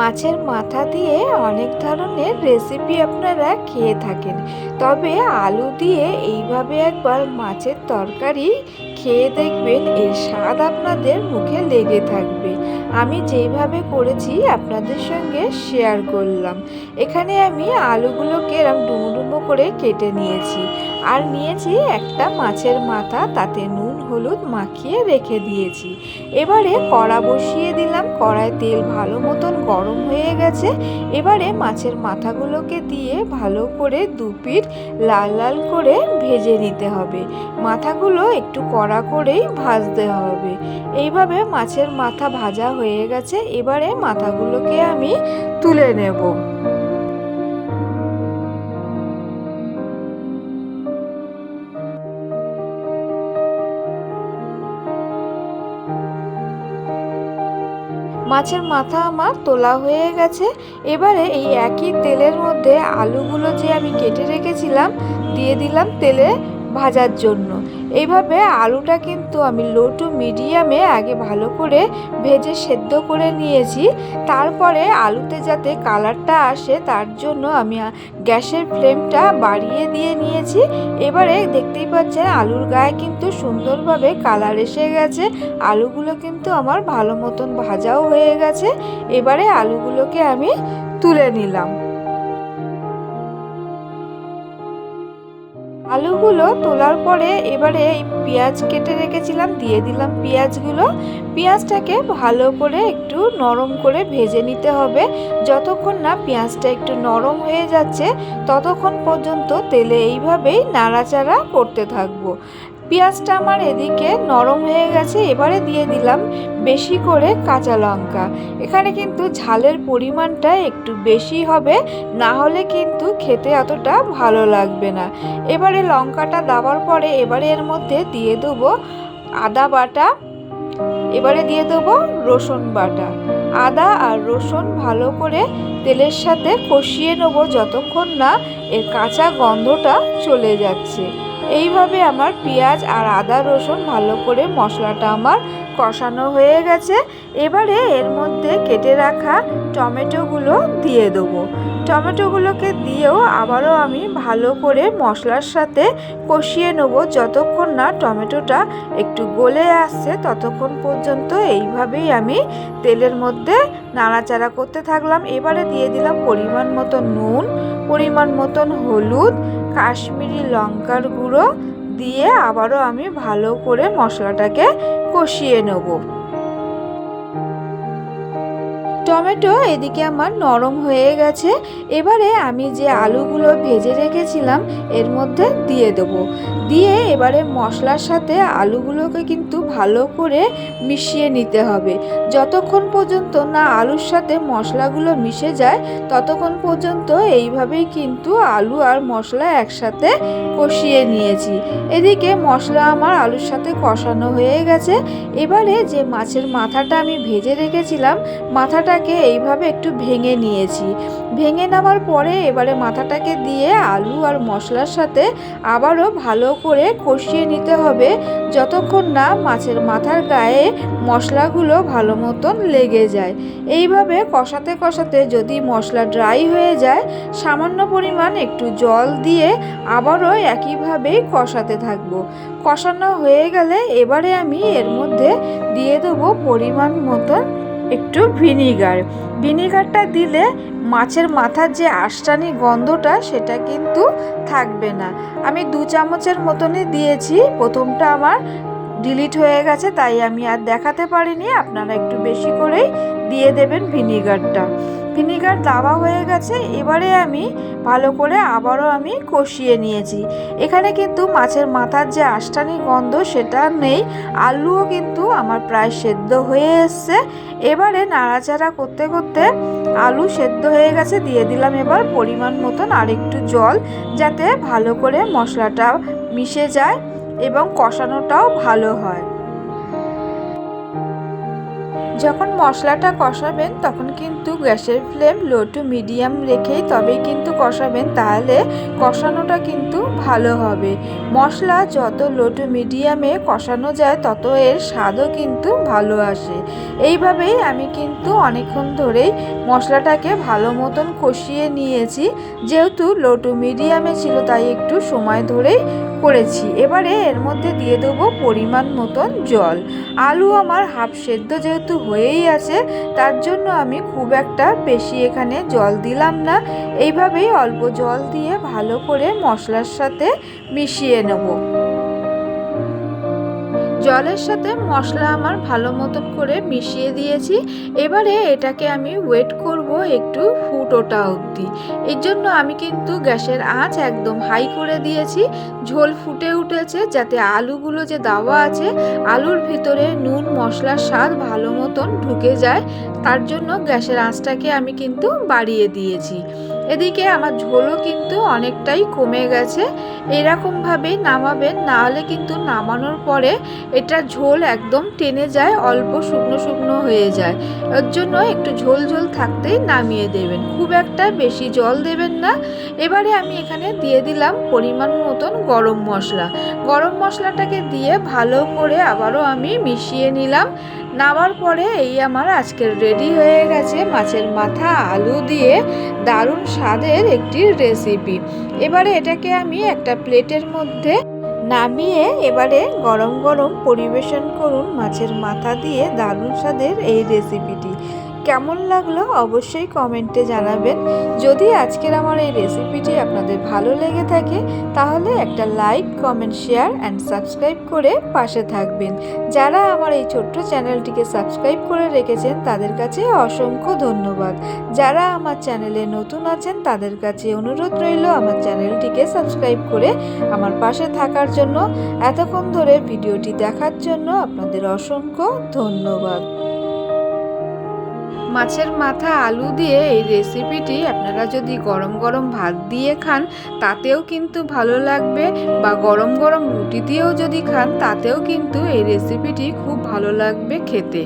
মাছের মাথা দিয়ে অনেক ধরনের রেসিপি আপনারা খেয়ে থাকেন, তবে আলু দিয়ে এইভাবে একবার মাছের তরকারি খেয়ে দেখবেন, এর স্বাদ আপনাদের মুখে লেগে থাকবে। আমি যেইভাবে করেছি আপনাদের সঙ্গে শেয়ার করলাম। এখানে আমি আলুগুলোকে এরকম ডুমো ডুমো করে কেটে নিয়েছি, আর নিয়েছি একটা মাছের মাথা, তাতে নুন হলুদ মাখিয়ে রেখে দিয়েছি। এবারে কড়া বসিয়ে দিলাম, কড়ায় তেল ভালো মতন গরম হয়ে গেছে। এবারে মাছের মাথাগুলোকে দিয়ে ভালো করে দুপিঠ লাল লাল করে ভেজে নিতে হবে। মাথাগুলো একটু কড়া করেই ভাজতে হবে। এইভাবে মাছের মাথা ভাজা হয়ে গেছে, এবারে মাথাগুলোকে আমি তুলে নেব। মাছের মাথা আমার তোলা হয়ে গেছে। এবারে এই একই তেলের মধ্যে আলুগুলো যে আমি কেটে রেখেছিলাম দিয়ে দিলাম তেলে ভাজার জন্য। এইভাবে আলুটা কিন্তু আমি লো টু মিডিয়ামে আগে ভালো করে ভেজে সেদ্ধ করে নিয়েছি। তারপরে আলুতে যাতে কালারটা আসে তার জন্য আমি গ্যাসের ফ্লেমটা বাড়িয়ে দিয়ে নিয়েছি। এবারে দেখতেই পাচ্ছেন আলুর গায়ে কিন্তু সুন্দরভাবে কালার এসে গেছে। আলুগুলো কিন্তু আমার ভালো মতন ভাজাও হয়ে গেছে। এবারে আলুগুলোকে আমি তুলে নিলাম। আলুগুলো তোলার পরে এবারে এই পেঁয়াজ কেটে রেখেছিলাম দিয়ে দিলাম পেঁয়াজগুলো। পেঁয়াজটাকে ভালো করে একটু নরম করে ভেজে নিতে হবে। যতক্ষণ না পেঁয়াজটা একটু নরম হয়ে যাচ্ছে ততক্ষণ পর্যন্ত তেলে এইভাবেই নাড়াচাড়া করতে থাকবো। পেঁয়াজটা আমার এদিকে নরম হয়ে গেছে। এবারে দিয়ে দিলাম বেশি করে কাঁচা লঙ্কা। এখানে কিন্তু ঝালের পরিমাণটা একটু বেশি হবে, না হলে কিন্তু খেতে অতটা ভালো লাগবে না। এবারে লঙ্কাটা দেওয়ার পরে এবারে এর মধ্যে দিয়ে দেবো আদা বাটা, এবারে দিয়ে দেবো রসুন বাটা। আদা আর রসুন ভালো করে তেলের সাথে কষিয়ে নেব যতক্ষণ না এর কাঁচা গন্ধটা চলে যাচ্ছে। এইভাবে আমার পেঁয়াজ আর আদা রসুন ভালো করে মশলাটা আমার কষানো হয়ে গেছে। এবারে এর মধ্যে কেটে রাখা টমেটোগুলো দিয়ে দেবো। টমেটোগুলোকে দিয়েও আবারও আমি ভালো করে মশলার সাথে কষিয়ে নেব যতক্ষণ না টমেটোটা একটু গলে আসছে ততক্ষণ পর্যন্ত এইভাবেই আমি তেলের মধ্যে নাড়াচাড়া করতে থাকলাম। এবারে দিয়ে দিলাম পরিমাণ মতো নুন, পরিমাণ মতন হলুদ, কাশ্মীরি লঙ্কার গুঁড়ো দিয়ে আবারও আমি ভালো করে মশলাটাকে কষিয়ে নেব। টমেটো এদিকে আমার নরম হয়ে গেছে। এবারে আমি যে আলুগুলো ভেজে রেখেছিলাম এর মধ্যে দিয়ে দেবো। দিয়ে এবারে মশলার সাথে আলুগুলোকে কিন্তু ভালো করে মিশিয়ে নিতে হবে। যতক্ষণ পর্যন্ত না আলুর সাথে মশলাগুলো মিশে যায় ততক্ষণ পর্যন্ত এইভাবেই কিন্তু আলু আর মশলা একসাথে কষিয়ে নিয়েছি। এদিকে মশলা আমার আলুর সাথে কষানো হয়ে গেছে। এবারে যে মাছের মাথাটা আমি ভেজে রেখেছিলাম মাথাটাকে এইভাবে একটু ভেঙে নিয়েছি। ভেঙে নেওয়ার পরে এবারে মাথাটাকে দিয়ে আলু আর মশলার সাথে আবারও ভালো করে কষিয়ে নিতে হবে যতক্ষণ না মাছের মাথার গায়ে মশলাগুলো ভালো মতন লেগে যায়। এইভাবে কষাতে কষাতে যদি মশলা ড্রাই হয়ে যায় সামান্য পরিমাণ একটু জল দিয়ে আবারও একইভাবেই কষাতে থাকবো। কষানো হয়ে গেলে এবারে আমি এর মধ্যে দিয়ে দেবো পরিমাণ মতন একটু ভিনিগারটা দিলে মাছের মাথার যে আঁশটানি গন্ধটা সেটা কিন্তু থাকবে না। আমি 2 চামচের মতনই দিয়েছি, প্রথমটা আমার ডিলিট হয়ে গেছে তাই আমি আর দেখাতে পারিনি। আপনারা একটু বেশি করেই দিয়ে দেবেন ভিনিগারটা। ভিনিগার দেওয়া হয়ে গেছে। এবারে আমি ভালো করে আবারও আমি কষিয়ে নিয়েছি। এখানে কিন্তু মাছের মাথার যে আঁশটানি গন্ধ সেটা নেই। আলুও কিন্তু আমার প্রায় সেদ্ধ হয়ে এসছে। এবারে নাড়াচাড়া করতে করতে আলু সেদ্ধ হয়ে গেছে। দিয়ে দিলাম এবার পরিমাণ মতন আরেকটু জল, যাতে ভালো করে মশলাটা মিশে যায় এবং কষানোটাও ভালো হয়। যখন মশলাটা কষাবেন তখন কিন্তু গ্যাসের ফ্লেম লো টু মিডিয়াম রেখেই তবেই কিন্তু কষাবেন, তাহলে কষানোটা কিন্তু ভালো হবে। মশলা যত লো টু মিডিয়ামে কষানো যায় তত এর স্বাদও কিন্তু ভালো আসে। এইভাবেই আমি কিন্তু অনেকক্ষণ ধরেই মশলাটাকে ভালো মতন কষিয়ে নিয়েছি। যেহেতু লো টু মিডিয়ামে ছিল তাই একটু সময় ধরেই করেছি। এবারে এর মধ্যে দিয়ে দেবো পরিমাণ মতন জল। আলু আমার হাফ সেদ্ধ যেহেতু হয়েই আছে, তার জন্য আমি খুব একটা বেশি এখানে জল দিলাম না। এইভাবেই অল্প জল দিয়ে ভালো করে মশলার সাথে মিশিয়ে নেব। জলের সাথে মশলা আমার ভালো মতন করে মিশিয়ে দিয়েছি। এবারে এটাকে আমি ওয়েট করব একটু ফুট ওঠা অবধি। এর জন্য আমি কিন্তু গ্যাসের আঁচ একদম হাই করে দিয়েছি। ঝোল ফুটে উঠেছে, যাতে আলুগুলো যে দেওয়া আছে আলুর ভিতরে নুন মশলার স্বাদ ভালো মতন ঢুকে যায়, তার জন্য গ্যাসের আঁচটাকে আমি কিন্তু বাড়িয়ে দিয়েছি। এদিকে আমার ঝোলও কিন্তু অনেকটাই কমে গেছে। এরকমভাবেই নামাবেন, না হলে কিন্তু নামানোর পরে এটা ঝোল একদম টেনে যায়, অল্প শুকনো শুকনো হয়ে যায়। এর জন্য একটু ঝোল ঝোল থাকতেই নামিয়ে দেবেন, খুব একটা বেশি জল দেবেন না। এবারে আমি এখানে দিয়ে দিলাম পরিমাণ মতন গরম মশলা। গরম মশলাটাকে দিয়ে ভালো করে আবারও আমি মিশিয়ে নিলাম। নামার পরে এই আমার আজকের রেডি হয়ে গেছে মাছের মাথা আলু দিয়ে দারুণ স্বাদের একটি রেসিপি। এবারে এটাকে আমি একটা প্লেটের মধ্যে নামিয়ে এবারে গরম গরম পরিবেশন করুন মাছের মাথা দিয়ে দারুণ স্বাদের এই রেসিপিটি। কেমন লাগলো অবশ্যই কমেন্টে জানাবেন। যদি আজকের আমার এই রেসিপিটি আপনাদের ভালো লেগে থাকে তাহলে একটা like, comment, share and subscribe করে পাশে থাকবেন। যারা আমার এই ছোট্ট চ্যানেলটিকে সাবস্ক্রাইব করে রেখেছেন তাদের কাছে অসংখ্য ধন্যবাদ। যারা আমার চ্যানেলে নতুন আছেন তাদের কাছে অনুরোধ রইল আমার চ্যানেলটিকে সাবস্ক্রাইব করে আমার পাশে থাকার জন্য। এতক্ষণ ধরে ভিডিওটি দেখার জন্য আপনাদের অসংখ্য ধন্যবাদ। মাছের মাথা আলু দিয়ে এই রেসিপিটি আপনারা যদি গরম গরম ভাত দিয়ে খান তাতেও কিন্তু ভালো লাগবে, বা গরম গরম রুটি দিয়েও যদি খান তাতেও কিন্তু এই রেসিপিটি খুব ভালো লাগবে খেতে।